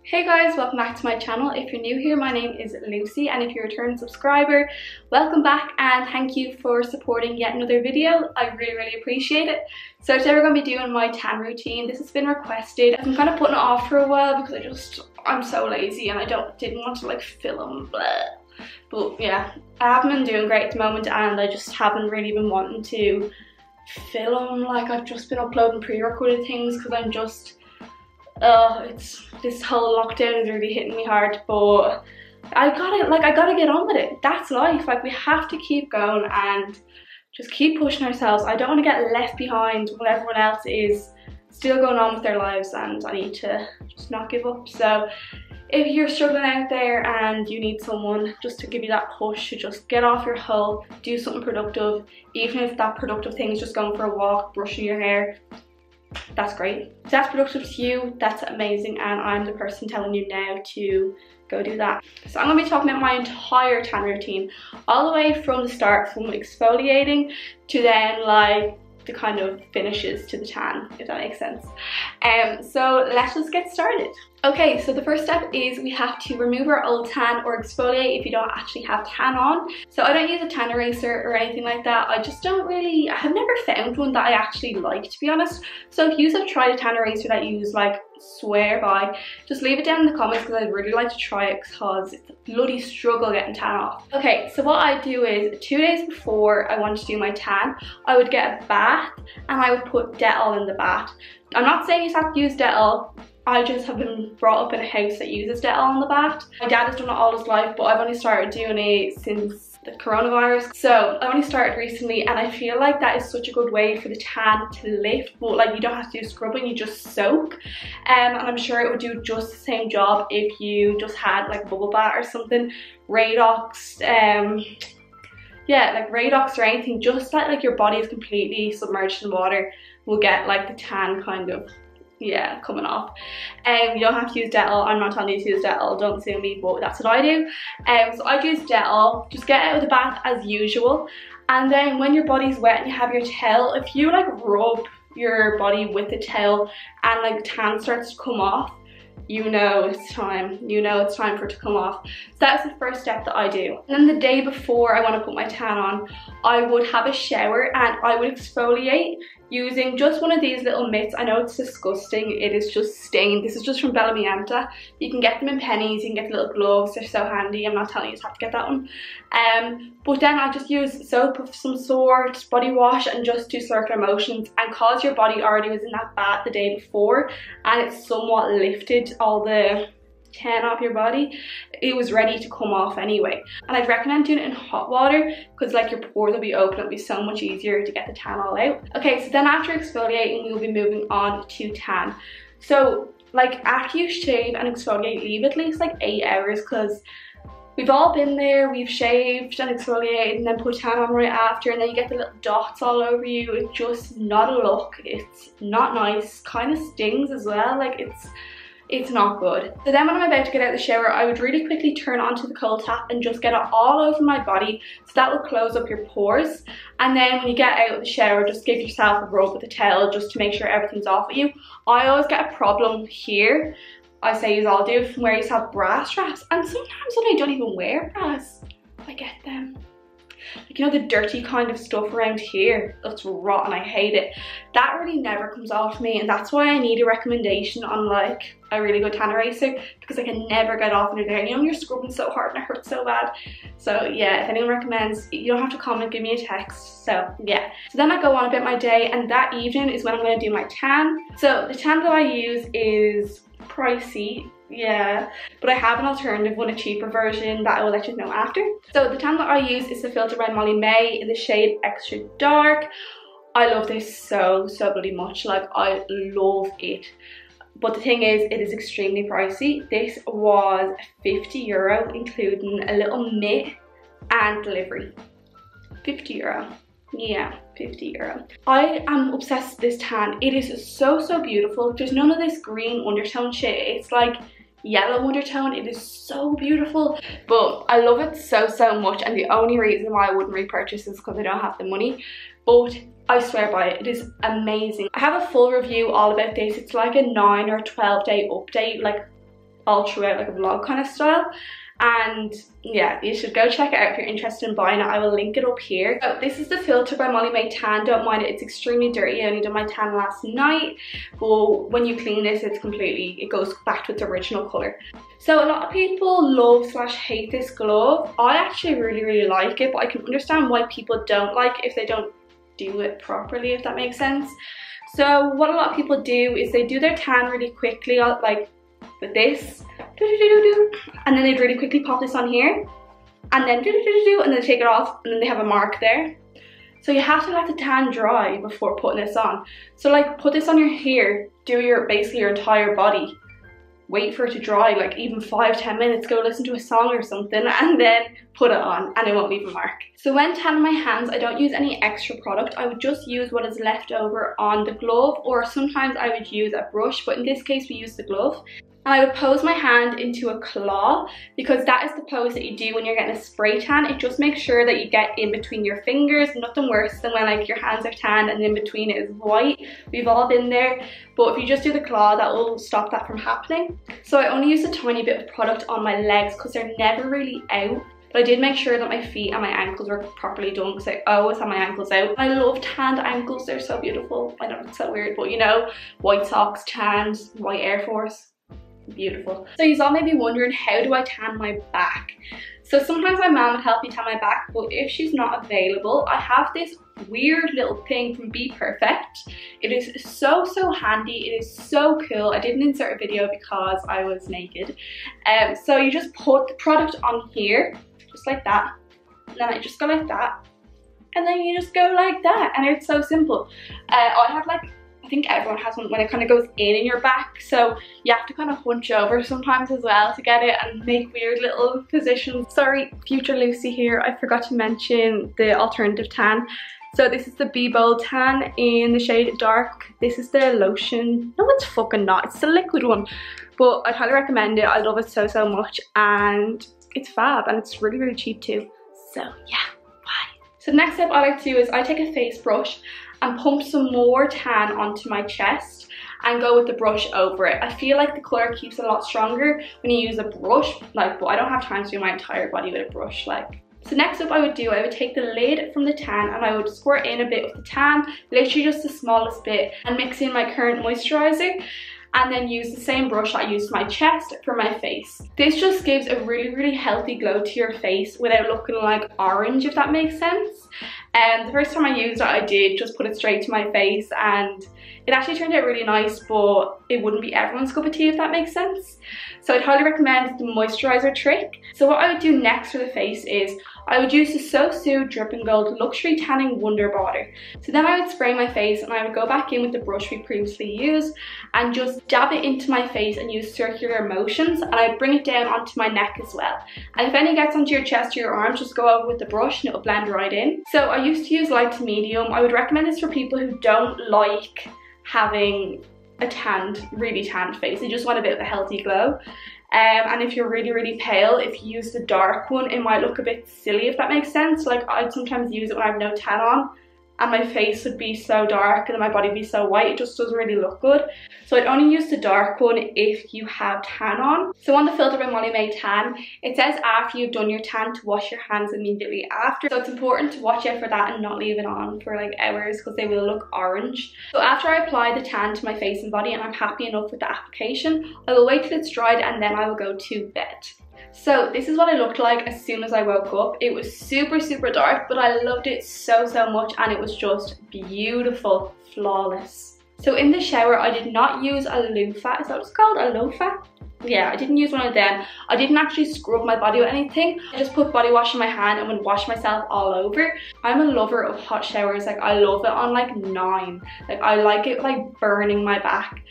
Hey guys, welcome back to my channel. If you're new here, my name is Lucy, and if you're a returning subscriber, welcome back and thank you for supporting yet another video. I really appreciate it. So today we're going to be doing my tan routine. This has been requested. I've been kind of putting it off for a while because I'm so lazy and I didn't want to like film, blah. But yeah, I haven't been doing great at the moment and I just haven't really been wanting to film. Like, I've just been uploading pre-recorded things because I'm just this whole lockdown is really hitting me hard, but I gotta get on with it. That's life. Like, we have to keep going and just keep pushing ourselves. I don't want to get left behind when everyone else is still going on with their lives, and I need to just not give up. So if you're struggling out there and you need someone just to give you that push to just get off your hull, do something productive, even if that productive thing is just going for a walk, brushing your hair, that's great. If that's productive to you, that's amazing, and I'm the person telling you now to go do that. So I'm going to be talking about my entire tan routine, all the way from the start, from exfoliating to then like the kind of finishes to the tan, if that makes sense. So let's just get started. Okay, so the first step is we have to remove our old tan or exfoliate if you don't actually have tan on. So I don't use a tan eraser or anything like that. I have never found one that I actually like, to be honest. So if you have tried a tan eraser that you like swear by, just leave it down in the comments because I'd really like to try it because it's a bloody struggle getting tan off. Okay, so what I do is 2 days before I want to do my tan, I would get a bath and I would put Dettol in the bath. I'm not saying you have to use Dettol. I just have been brought up in a house that uses Dettol in the bath. My dad has done it all his life, but I've only started doing it since the coronavirus. So I only started recently and I feel like that is such a good way for the tan to lift, but like you don't have to do scrubbing, you just soak. And I'm sure it would do just the same job if you just had like a bubble bath or something, Radox, yeah, like Radox or anything, just that like your body is completely submerged in water will get like the tan kind of, yeah, coming off. You don't have to use Dettol. I'm not telling you to use Dettol, don't sue me, but that's what I do. So I use Dettol, just get out of the bath as usual, and then when your body's wet and you have your towel, if you like rub your body with the towel and like tan starts to come off, you know it's time for it to come off. So that's the first step that I do. And then the day before I want to put my tan on, I would have a shower and I would exfoliate using just one of these little mitts. I know it's disgusting, it is just stained. This is just from Bellamianta. You can get them in pennies, you can get the little gloves, they're so handy. I'm not telling you to have to get that one. But then I just use soap of some sort, body wash, and just do circular motions. And cause your body already was in that bath the day before and it's somewhat lifted all the tan off your body, it was ready to come off anyway. And I'd recommend doing it in hot water because like your pores will be open, it'll be so much easier to get the tan all out. Okay, so then after exfoliating, we'll be moving on to tan. So like after you shave and exfoliate, leave at least like 8 hours because we've all been there, we've shaved and exfoliated and then put tan on right after, and then you get the little dots all over you. It's just not a look, it's not nice, kind of stings as well, like it's not good. So then when I'm about to get out of the shower, I would really quickly turn onto the cold tap and just get it all over my body, so that will close up your pores. And then when you get out of the shower, just give yourself a rub with a towel just to make sure everything's off of you. I always get a problem here, I say you all do, from where you have bra straps, and sometimes when I don't even wear bras, I get them. Like, you know, the dirty kind of stuff around here, that's rotten, I hate it. That really never comes off me, and that's why I need a recommendation on like a really good tan eraser, because I can never get off under there. You know, you're scrubbing so hard and it hurts so bad. So yeah, if anyone recommends, you don't have to comment, give me a text. So yeah, so then I go on about my day, and that evening is when I'm going to do my tan. So the tan that I use is pricey, yeah, but I have an alternative one, a cheaper version that I will let you know after. So the tan that I use is the Filter by Molly May in the shade Extra Dark. I love this so bloody much, like I love it. But the thing is, it is extremely pricey. This was €50, including a little mitt and delivery. €50. Yeah, €50. I am obsessed with this tan. It is so beautiful. There's none of this green undertone shit. It's like yellow undertone. It is so beautiful, but I love it so much, and the only reason why I wouldn't repurchase is because I don't have the money, but I swear by it, it is amazing. I have a full review all about this. It's like a 9 or 12 day update, like all throughout, like a vlog kind of style. And yeah, you should go check it out if you're interested in buying it. I will link it up here. So this is the filter by Molly Mae Tan. Don't mind it, it's extremely dirty. I only did my tan last night, but when you clean this, it's completely, it goes back to its original color. So a lot of people love / hate this glove. I actually really like it, but I can understand why people don't like it if they don't do it properly, if that makes sense. So what a lot of people do is they do their tan really quickly, like with this, and then they'd really quickly pop this on here, and then and then take it off, and then they have a mark there. So you have to let the tan dry before putting this on. So like, put this on your hair, do your basically your entire body, wait for it to dry, like even 5-10 minutes, go listen to a song or something, and then put it on, and it won't leave a mark. So when tanning my hands, I don't use any extra product. I would just use what is left over on the glove, or sometimes I would use a brush, but in this case we use the glove. And I would pose my hand into a claw, because that is the pose that you do when you're getting a spray tan. It just makes sure that you get in between your fingers. Nothing worse than when like your hands are tanned and in between it is white. We've all been there. But if you just do the claw, that will stop that from happening. So I only use a tiny bit of product on my legs because they're never really out. But I did make sure that my feet and my ankles were properly done, because I always have my ankles out. I love tanned ankles, they're so beautiful. I know it's so weird, but you know, white socks, tanned, white Air Force. Beautiful. So you all may be wondering, how do I tan my back? So sometimes my mom would help me tan my back, but if she's not available, I have this weird little thing from Be Perfect. It is so handy. It is so cool. I didn't insert a video because I was naked. So you just put the product on here, just like that, and then I just go like that, and then you just go like that, and it's so simple. I have like, I think everyone has one when it kind of goes in your back, so you have to kind of hunch over sometimes as well to get it and make weird little positions. Sorry, future Lucy here, I forgot to mention the alternative tan. So this is the Be Bold tan in the shade Dark. This is the lotion. No, it's fucking not, it's the liquid one, but I'd highly recommend it. I love it so much, and it's fab, and it's really cheap too. So yeah, bye. So the next step I like to do is I take a face brush and pump some more tan onto my chest and go with the brush over it. I feel like the colour keeps a lot stronger when you use a brush, like, but I don't have time to do my entire body with a brush, like. So next up I would take the lid from the tan and I would squirt in a bit of the tan, literally just the smallest bit, and mix in my current moisturiser, and then use the same brush I used my chest for my face. This just gives a really healthy glow to your face without looking like orange, if that makes sense. And the first time I used it, I did just put it straight to my face, and it actually turned out really nice, but it wouldn't be everyone's cup of tea, if that makes sense. So I'd highly recommend the moisturiser trick. So what I would do next for the face is I would use the SOOOO Dripping Gold Luxury Tanning Wonder Water. So then I would spray my face, and I would go back in with the brush we previously used and just dab it into my face and use circular motions, and I'd bring it down onto my neck as well. And if any gets onto your chest or your arms, just go over with the brush and it will blend right in. So I used to use light to medium. I would recommend this for people who don't like having a really tanned face. They just want a bit of a healthy glow. And if you're really pale, if you use the dark one, it might look a bit silly, if that makes sense. Like, I'd sometimes use it when I have no tan on, and my face would be so dark and then my body would be so white, it just doesn't really look good. So I'd only use the dark one if you have tan on. So on the filter by Molly Mae Tan, it says after you've done your tan to wash your hands immediately after. So it's important to watch out for that and not leave it on for like hours, because they will look orange. So after I apply the tan to my face and body and I'm happy enough with the application, I will wait till it's dried and then I will go to bed. So this is what I looked like as soon as I woke up. It was super dark, but I loved it so much, and it was just beautiful, flawless. So in the shower, I did not use a loofah. Is that what it's called? A loofah? Yeah, I didn't use one of them. I didn't actually scrub my body with anything. I just put body wash in my hand and would wash myself all over. I'm a lover of hot showers. Like, I love it on like 9. Like, I like it like burning my back.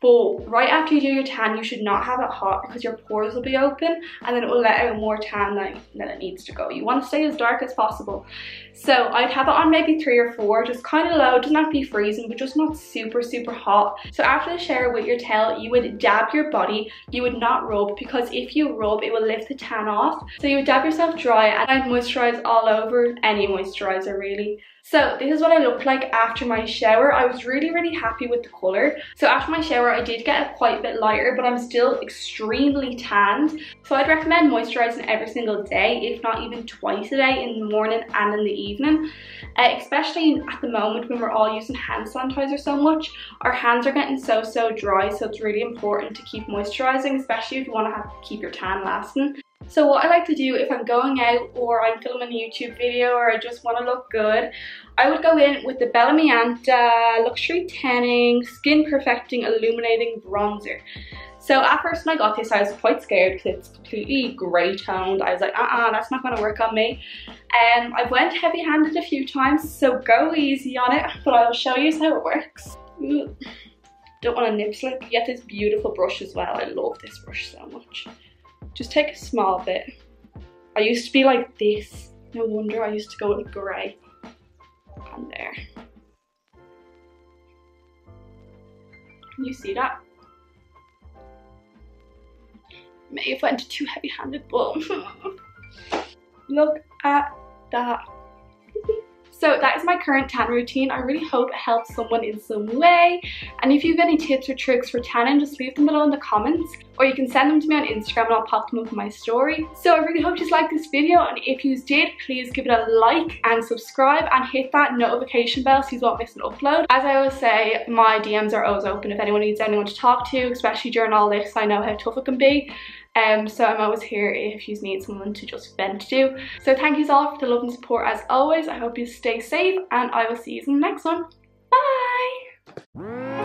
But right after you do your tan, you should not have it hot, because your pores will be open and then it will let out more tan than it needs to go. You want to stay as dark as possible. So I'd have it on maybe 3 or 4, just kind of low, doesn't have to be freezing, but just not super hot. So after the shower with your towel, you would dab your body, you would not rub, because if you rub, it will lift the tan off. So you would dab yourself dry, and I'd moisturize all over, any moisturizer really. So this is what I looked like after my shower. I was really happy with the colour. So after my shower, I did get quite a bit lighter, but I'm still extremely tanned. So I'd recommend moisturising every single day, if not even twice a day, in the morning and in the evening. Especially at the moment when we're all using hand sanitizer so much, our hands are getting so dry, so it's really important to keep moisturising, especially if you want to keep your tan lasting. So what I like to do if I'm going out or I'm filming a YouTube video or I just want to look good, I would go in with the Bella Mianta Luxury Tanning Skin Perfecting Illuminating Bronzer. So at first when I got this, I was quite scared because it's completely grey toned. I was like, that's not going to work on me. I've went heavy handed a few times, so go easy on it, but I'll show you how it works. Ooh. Don't want to nip slip. You get this beautiful brush as well. I love this brush so much. Just take a small bit. I used to be like this. No wonder I used to go with grey. And there. Can you see that? May have went too heavy-handed, but look at that. So that is my current tan routine. I really hope it helps someone in some way. And if you have any tips or tricks for tanning, just leave them below in the comments. Or you can send them to me on Instagram and I'll pop them up in my story. So I really hope you liked this video, and if you did, please give it a like and subscribe and hit that notification bell so you won't miss an upload. As I always say, my DMs are always open if anyone needs anyone to talk to, especially during all this. I know how tough it can be. So I'm always here if you need someone to just vent to. So thank you all for the love and support as always. I hope you stay safe, and I will see you in the next one. Bye!